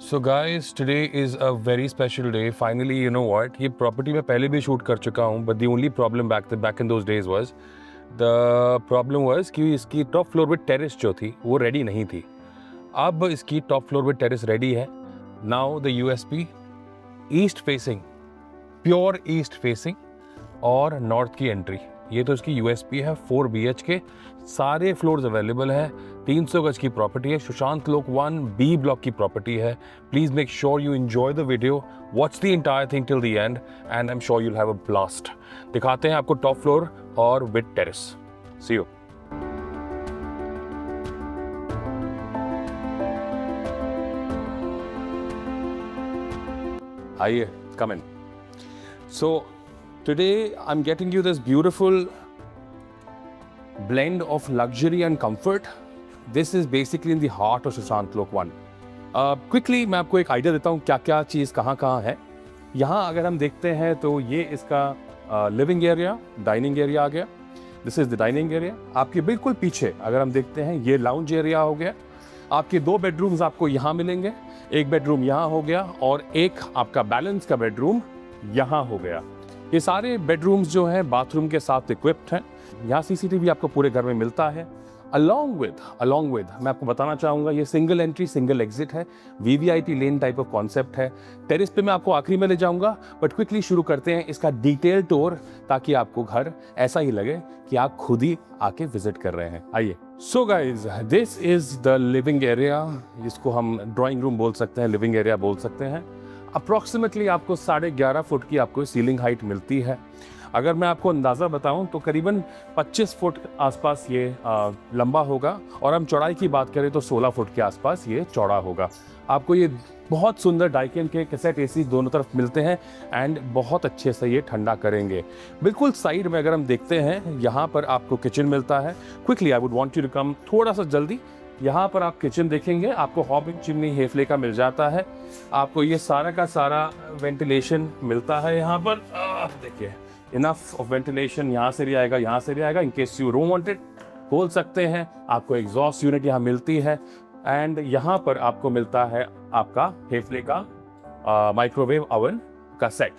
So guys, today is a very special day. Finally, you know what? ये property मैं पहले भी shoot कर चुका हूँ, but the only problem back in those days was कि इसकी टॉप फ्लोर विद टेरेस जो थी वो रेडी नहीं थी. अब इसकी top floor with terrace ready है. Now the USP east facing, pure east facing और नॉर्थ की एंट्री. ये तो इसकी यूएसपी है. 4 BHK, सारे फ्लोर्स अवेलेबल हैं. 300 गज की प्रॉपर्टी है. सुशांत लोक 1B ब्लॉक की प्रॉपर्टी है. Please make sure you enjoy the video, watch the entire thing till the end and I am sure you'll have a blast. दिखाते हैं आपको टॉप फ्लोर और विद टेरेस. See you. आइए, come in. So today I'm getting you this beautiful blend of luxury and comfort. This is basically in the heart of Sushant Lok 1. Quickly मैं आपको एक idea देता हूँ क्या क्या चीज़ कहाँ कहाँ है. यहाँ अगर हम देखते हैं तो ये इसका लिविंग एरिया, डाइनिंग एरिया आ गया. This is the dining area. आपके बिल्कुल पीछे अगर हम देखते हैं ये लाउंज एरिया हो गया. आपके 2 बेडरूम्स आपको यहाँ मिलेंगे. एक बेडरूम यहाँ हो गया और एक आपका बैलेंस का बेडरूम यहाँ हो गया. ये सारे बेडरूम्स जो हैं बाथरूम के साथ इक्विप्ड हैं. यहाँ CCTV आपको पूरे घर में मिलता है. अलॉन्ग विद मैं आपको बताना चाहूँगा ये सिंगल एंट्री सिंगल एग्जिट है. VVIP lane type of concept है. टेरेस पे मैं आपको आखिरी में ले जाऊँगा, बट क्विकली शुरू करते हैं इसका डिटेल टूर ताकि आपको घर ऐसा ही लगे कि आप खुद ही आके विजिट कर रहे हैं. आइए. So guys, this is the living area. इसको हम ड्राइंग रूम बोल सकते हैं, लिविंग एरिया बोल सकते हैं. अप्रॉक्सीमेटली आपको 11.5 फुट की आपको सीलिंग हाइट मिलती है. अगर मैं आपको अंदाज़ा बताऊं तो करीबन 25 फुट आसपास ये लंबा होगा और हम चौड़ाई की बात करें तो 16 फुट के आसपास ये चौड़ा होगा. आपको ये बहुत सुंदर डाइकिन के कैसेट AC दोनों तरफ मिलते हैं एंड बहुत अच्छे से ये ठंडा करेंगे. बिल्कुल साइड में अगर हम देखते हैं यहाँ पर आपको किचन मिलता है. Quickly I would want you to come थोड़ा सा जल्दी. यहाँ पर आप किचन देखेंगे, आपको हॉबिंग चिमनी हेफले का मिल जाता है. आपको ये सारा का सारा वेंटिलेशन मिलता है यहाँ पर. देखिए, इनफ ऑफ वेंटिलेशन. यहाँ से भी आएगा, यहाँ से भी आएगा. इन case you don't want it खोल सकते हैं. आपको एग्जॉस्ट यूनिट यहाँ मिलती है एंड यहाँ पर आपको मिलता है आपका हेफले का माइक्रोवेव ओवन का सेट.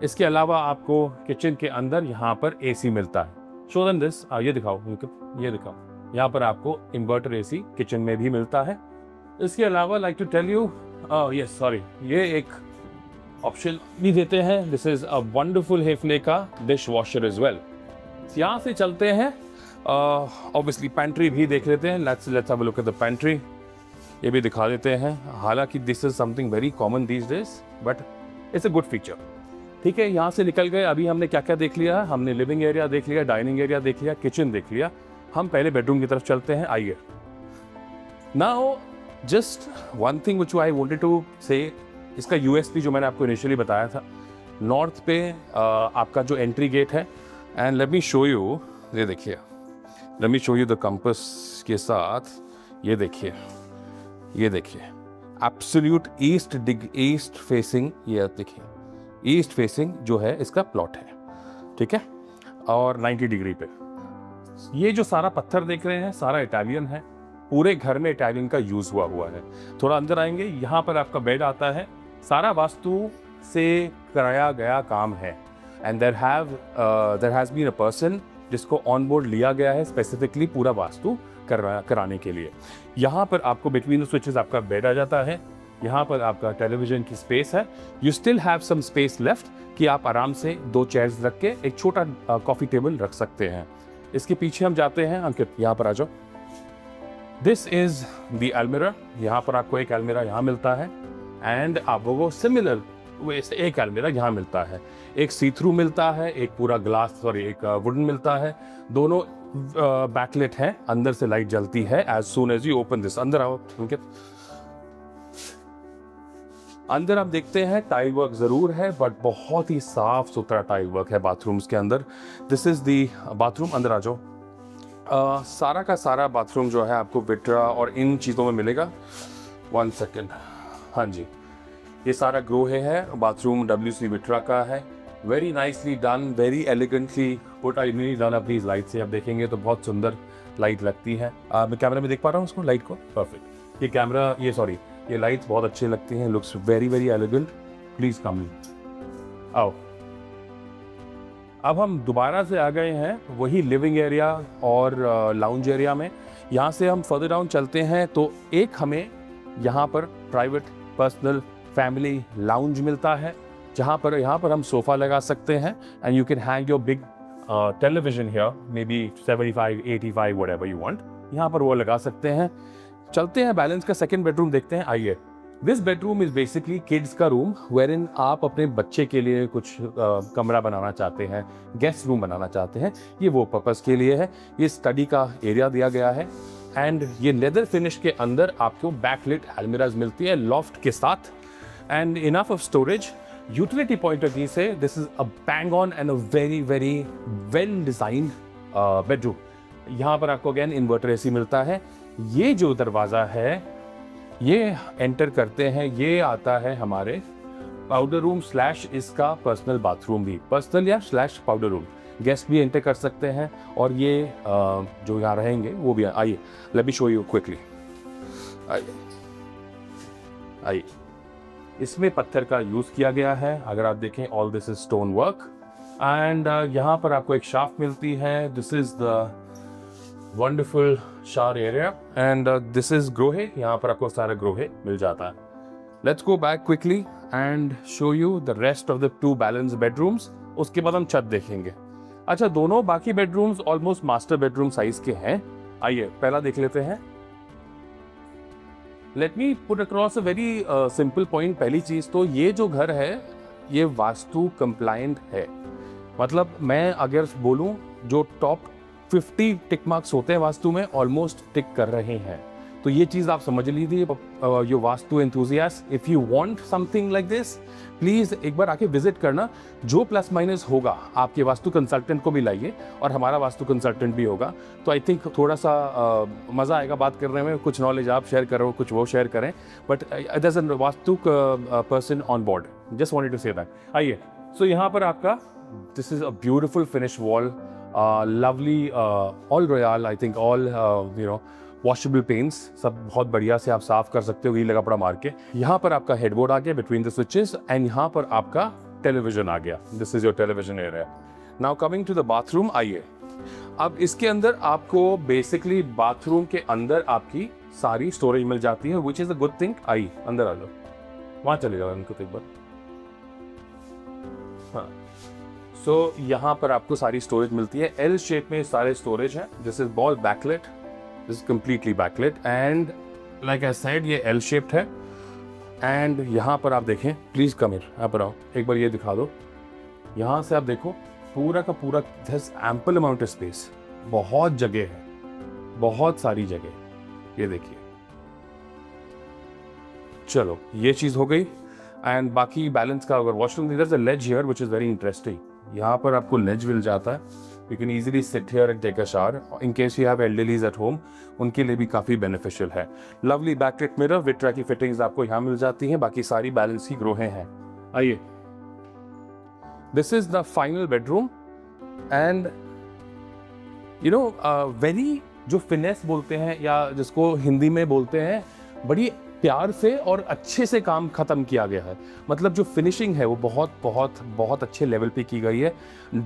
इसके अलावा आपको किचन के अंदर यहाँ पर AC मिलता है. Show them this. ये दिखाओ, ये दिखाओ. यहाँ पर आपको इन्वर्टर AC किचन में भी मिलता है. इसके अलावा like to tell you, yes sorry, ये एक ऑप्शन भी देते हैं. This is a wonderful Hafele का डिश वॉशर इज वेल. यहाँ से चलते हैं, ऑब्वियसली पेंट्री भी देख लेते हैं. Let's have a look at the pantry. ये भी दिखा देते हैं. हालांकि this is something very common these days, but it's a good feature. ठीक है, यहाँ से निकल गए. अभी हमने क्या क्या देख लिया? हमने लिविंग एरिया देख लिया, डाइनिंग एरिया देख लिया, किचन देख लिया. हम पहले बेडरूम की तरफ चलते हैं. आइए. Now just one thing which I wanted to say, इसका USP जो मैंने आपको इनिशियली बताया था, नॉर्थ पे आपका जो एंट्री गेट है. And let me show you. ये देखिए, let me show you the compass के साथ. ये देखिए, ये देखिए, एब्सोल्यूट ईस्ट फेसिंग. ये देखिए, ईस्ट फेसिंग जो है इसका प्लॉट है. ठीक है, और 90 डिग्री पे. ये जो सारा पत्थर देख रहे हैं सारा इटालियन है. पूरे घर में इटालियन का यूज हुआ है. थोड़ा अंदर आएंगे, यहाँ पर आपका बेड आता है. सारा वास्तु से कराया गया काम है. And there has been a person जिसको ऑन बोर्ड लिया गया है स्पेसिफिकली पूरा वास्तु कराने के लिए. यहाँ पर आपको बिटवीन द स्विचेस आपका बेड आ जाता है. यहाँ पर आपका टेलीविजन की स्पेस है. You still have some space left कि आप आराम से 2 चेयर्स रख के एक छोटा कॉफी टेबल रख सकते हैं. इसके पीछे हम जाते हैं. अंकित, यहाँ पर आ जाओ. दिस इज द अलमीरा. यहाँ पर आपको एक अलमीरा यहाँ मिलता है एंड आपको सिमिलर वैसे एक अलमीरा यहाँ मिलता है. एक सी थ्रू मिलता है, एक पूरा ग्लास, सॉरी एक वुडन मिलता है. दोनों बैकलेट है, अंदर से लाइट जलती है as soon as you open this. अंदर आओ. अंदर आप देखते हैं टाइल वर्क जरूर है, बट बहुत ही साफ सुथरा टाइल वर्क है बाथरूम्स के अंदर. This is the bathroom. अंदर आ जाओ. सारा का सारा बाथरूम जो है आपको विट्रा और इन चीज़ों में मिलेगा. 1 सेकेंड. हाँ जी, ये सारा ग्रो है. बाथरूम WC विट्रा का है. Very nicely done, very elegantly put. I really done up these light से. आप देखेंगे तो बहुत सुंदर लाइट लगती है. मैं कैमरा में देख पा रहा हूँ उसको, लाइट को. परफेक्ट. ये कैमरा, ये सॉरी ये लाइट्स बहुत अच्छी लगती हैं, looks very very elegant. Please come in, आओ। अब हम दोबारा से आ गए हैं वही लिविंग एरिया और लाउंज एरिया में। यहाँ से हम फर्दर डाउन चलते हैं तो एक हमें यहाँ पर प्राइवेट पर्सनल फैमिली लाउंज मिलता है, जहाँ पर यहाँ पर हम सोफा लगा सकते हैं and you can hang your big television here, may be 75, 85 whatever you want, यहाँ पर वो लगा सकते हैं। चलते हैं बैलेंस का सेकंड बेडरूम देखते हैं, आइए। This bedroom is basically kids का रूम, वेरिन आप अपने बच्चे के लिए कुछ कमरा बनाना चाहते हैं, गेस्ट रूम बनाना चाहते हैं, ये वो पर्पस के लिए है। ये स्टडी का एरिया दिया गया है एंड ये लेदर फिनिश के अंदर आपको बैकलिट अलमीराज मिलती है लॉफ्ट के साथ and enough of storage. Utility point of view से this is a bang on and a very very well designed bedroom. यहाँ पर आपको अगेन इन्वर्टर एसी मिलता है। ये जो दरवाज़ा है ये एंटर करते हैं, ये आता है हमारे पाउडर रूम स्लैश इसका पर्सनल बाथरूम भी, पर्सनल या स्लैश पाउडर रूम। गेस्ट भी एंटर कर सकते हैं और ये जो यहाँ रहेंगे वो भी। आइए let me show you quickly, आइए आइए। इसमें पत्थर का यूज़ किया गया है, अगर आप देखें all this is stone work and यहाँ पर आपको एक शाफ्ट मिलती है। This is the wonderful shower area and this is Grohe, यहाँ पर आपको सारा ग्रोहे मिल जाता है। Let's go back quickly and show you the rest of the 2 balance bedrooms, उसके बाद हम छत देखेंगे। अच्छा, दोनों बाकी bedrooms almost master bedroom size के हैं। आइए पहला देख लेते हैं। Let me put across a very simple point. पहली चीज तो ये जो घर है ये वास्तु कंप्लायंट है, मतलब मैं अगर बोलूं जो टॉप 50 टिक मार्क्स होते हैं वास्तु में ऑलमोस्ट टिक कर रहे हैं, तो ये चीज़ आप समझ लीजिए। यो vastu enthusiast, if you want something like this please एक बार आके विजिट करना। जो प्लस माइनस होगा आपके वास्तु कंसल्टेंट को भी लाइए और हमारा वास्तु कंसल्टेंट भी होगा, तो आई थिंक थोड़ा सा मज़ा आएगा बात करने में। कुछ नॉलेज आप शेयर करो, कुछ वो शेयर करें, but there is a vastu person on board, just wanted to say that. आइए, सो यहाँ पर आपका this is a beautiful finish wall, lovely all royal, I think all you know washable paints, सब बहुत बढ़िया से आप साफ कर सकते हो गीला कपड़ा मार के। यहाँ पर आपका हेडबोर्ड आ गया बिटवीन द स्विचेस एंड यहाँ पर आपका टेलीविजन आ गया। This is your television area. Now coming to the bathroom, आइए। अब इसके अंदर आपको बेसिकली बाथरूम के अंदर आपकी सारी स्टोरेज मिल जाती है, which is a good thing. आइए अंदर आ जाओ, वहां चले जाओ इनको एक बार। हाँ, सो यहाँ पर आपको सारी स्टोरेज मिलती है, एल शेप में सारे स्टोरेज है। This is ball backlit, this is completely backlit and like I said ये एल शेप्ड है। एंड यहाँ पर आप देखें, प्लीज कम हियर, यहाँ पर आओ एक बार, ये दिखा दो। यहाँ से आप देखो पूरा का पूरा एम्पल अमाउंट ऑफ स्पेस, बहुत जगह है, बहुत सारी जगह। ये देखिए, चलो ये चीज हो गई। एंड बाकी बैलेंस का अगर washroom, there is a ledge here which is very interesting. यहाँ पर आपको लेज मिल जाता है, you can easily sit here and take a shower in case you have elderlies at home, उनके लिए भी काफ़ी बेनिफिशियल है। लवली बैकलिट मिरर विट्रा की फिटिंग्स आपको यहाँ मिल जाती हैं, बाकी सारी बैलेंस की ग्रोहें हैं। आइए, this is the final bedroom and you know very जो फिनेस बोलते हैं या जिसको हिंदी में बोलते हैं, बड़ी प्यार से और अच्छे से काम खत्म किया गया है। मतलब जो फिनिशिंग है वो बहुत बहुत बहुत अच्छे लेवल पे की गई है।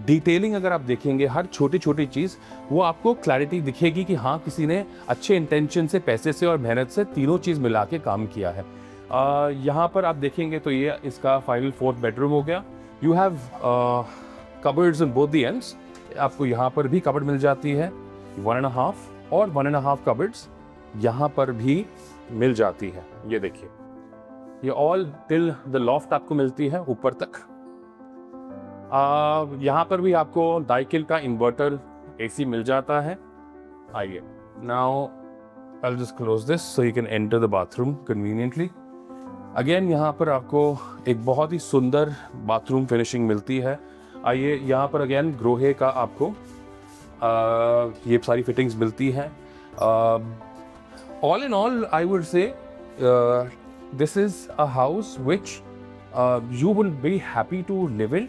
डिटेलिंग अगर आप देखेंगे हर छोटी छोटी चीज़, वो आपको क्लैरिटी दिखेगी कि हाँ किसी ने अच्छे इंटेंशन से, पैसे से और मेहनत से तीनों चीज़ मिला के काम किया है। यहाँ पर आप देखेंगे तो ये इसका फाइनल 4th बेडरूम हो गया। You have cupboards in both the ends, आपको यहाँ पर भी कबर्ड मिल जाती है, 1.5 और 1.5 कबर्ड्स यहाँ पर भी मिल जाती है। ये देखिए, ये ऑल टिल द लॉफ्ट आपको मिलती है ऊपर तक। यहाँ पर भी आपको डाइकिल का इन्वर्टर एसी मिल जाता है। आइए, now I will just close this so you can enter the bathroom conveniently. Again यहाँ पर आपको एक बहुत ही सुंदर बाथरूम फिनिशिंग मिलती है। आइए, यहाँ पर अगेन ग्रोहे का आपको ये सारी फिटिंग्स मिलती हैं। All in all, I would say this is a house which you will be happy to live in.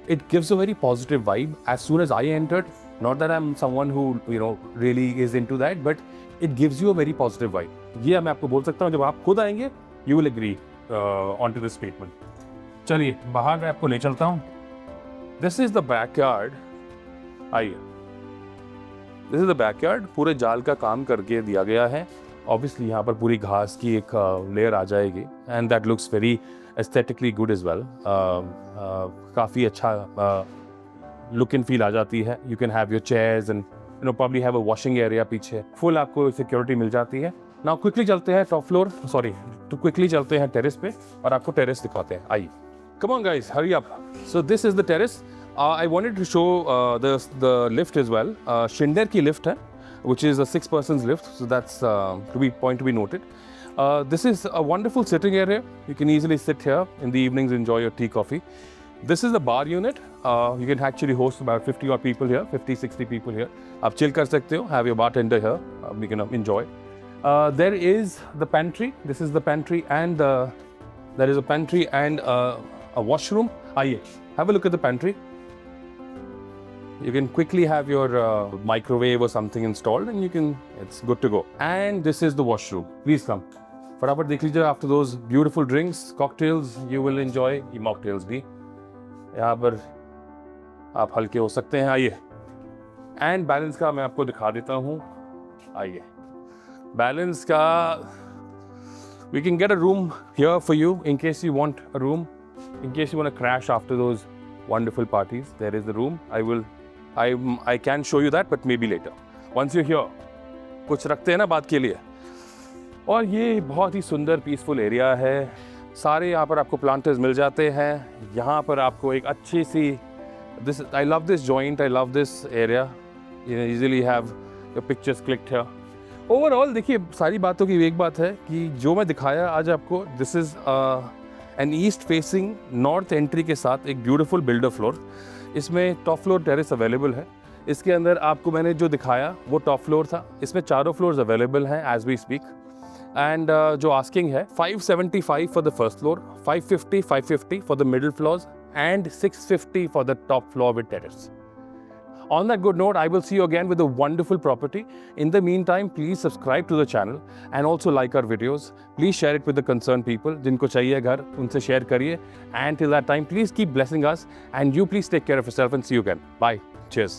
It gives a very positive vibe. As soon as I entered, not that I'm someone who really is into that, but it gives you a very positive vibe. ये मैं आपको बोल सकता हूँ, जब आप खुद आएंगे You will agree onto this statement. चलिए बाहर मैं आपको ले चलता हूँ. This is the backyard. आइए. This is the backyard. पूरे जाल का काम करके दिया गया है. Obviously यहाँ पर पूरी घास की एक लेयर आ जाएगी and that looks very aesthetically good as well. काफ़ी अच्छा look and feel आ जाती है. You can have your chairs and probably have a washing area पीछे. Full आपको security मिल जाती है. Now quickly चलते हैं top floor. Sorry, तो quickly चलते हैं terrace पे और आपको terrace दिखाते हैं. आइए. Come on guys, hurry up. So this is the terrace. I wanted to show the lift as well. Schindler की lift है, which is a 6-person's lift. So that's point to be noted. This is a wonderful sitting area. You can easily sit here in the evenings, enjoy your tea, coffee. This is the bar unit. You can actually host about 50 odd people here, 50-60 people here. आप chill कर सकते हो. Have your bartender here. You can enjoy. There is the pantry. This is the pantry and there is a pantry and a washroom. Aye, have a look at the pantry. You can quickly have your microwave or something installed and it's good to go. And this is the washroom. Please come. फटाफट देख लीजिए. After those beautiful drinks, cocktails, you will enjoy mocktails भी. यहाँ पर आप हल्के हो सकते हैं. आइए. And balance का मैं आपको दिखा देता हूँ. आइए. Balance का we can get a room here for you in case you want a room. In case you want to crash after those wonderful parties, there is the room. I can show you that, but maybe later. Once you're here, कुछ रखते हैं ना बात के लिए. और ये बहुत ही सुंदर पीसफुल एरिया है. सारे यहाँ पर आपको प्लांटर्स मिल जाते हैं. यहाँ पर आपको एक अच्छी सी I love this joint. I love this area. You easily have your pictures clicked here. Overall देखिए सारी बातों की एक बात है कि जो मैं दिखाया आज आपको, this is an east facing north entry के साथ एक ब्यूटीफुल बिल्डर फ्लोर. इसमें टॉप फ्लोर टेरेस अवेलेबल है. इसके अंदर आपको मैंने जो दिखाया वो टॉप फ्लोर था. इसमें चारों फ्लोर्स अवेलेबल हैं एज वी स्पीक. एंड जो आस्किंग है 575 for the first floor, 550 for the middle floors and 650 for the top floor with terrace. On that good note, I will see you again with a wonderful property. In the meantime, please subscribe to the channel and also like our videos. Please share it with the concerned people. जिनको चाहिए घर, उनसे share करिए. And till that time, please keep blessing us. And you please take care of yourself and see you again. Bye. Cheers.